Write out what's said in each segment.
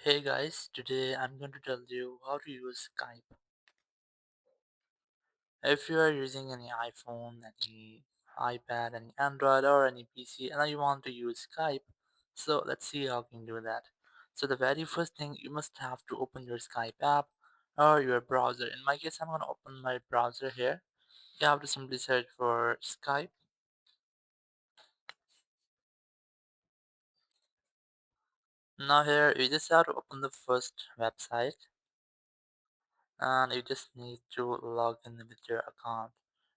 Hey guys, today I'm going to tell you how to use Skype. If you are using any iPhone, any iPad, any Android, or any PC, and you want to use Skype, so let's see how you can do that. So the very first thing, you must have to open your Skype app or your browser. In my case, I'm going to open my browser here. You have to simply search for Skype. Now here, you just have to open the first website, and you just need to log in with your account.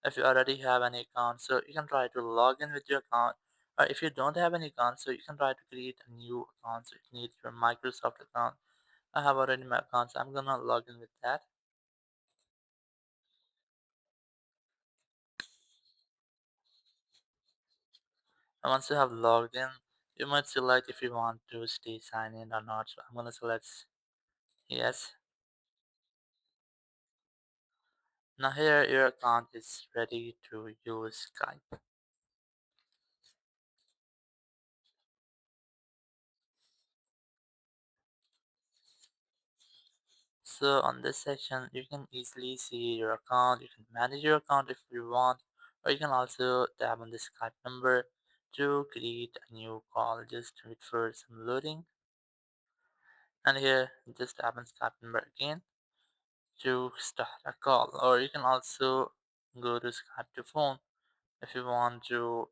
If you already have an account, so you can try to log in with your account, or if you don't have any account, so you can try to create a new account. So you need your Microsoft account. I have already my account, so I'm gonna log in with that. And once you have logged in, you might select if you want to stay signed in or not. So I'm gonna select yes. Now here your account is ready to use Skype. So on this section, you can easily see your account. You can manage your account if you want, or you can also tap on the Skype number to create a new call. Just wait for some loading, and here just tap on Skype number again to start a call. Or you can also go to Skype to phone if you want to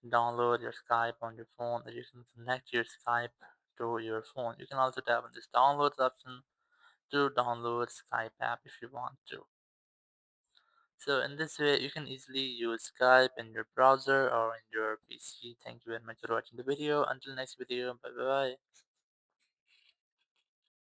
download your Skype on your phone, or you can connect your Skype to your phone. You can also tap on this downloads option to download Skype app if you want to. So in this way, you can easily use Skype in your browser or in your PC. Thank you very much for watching the video. Until next video, bye bye.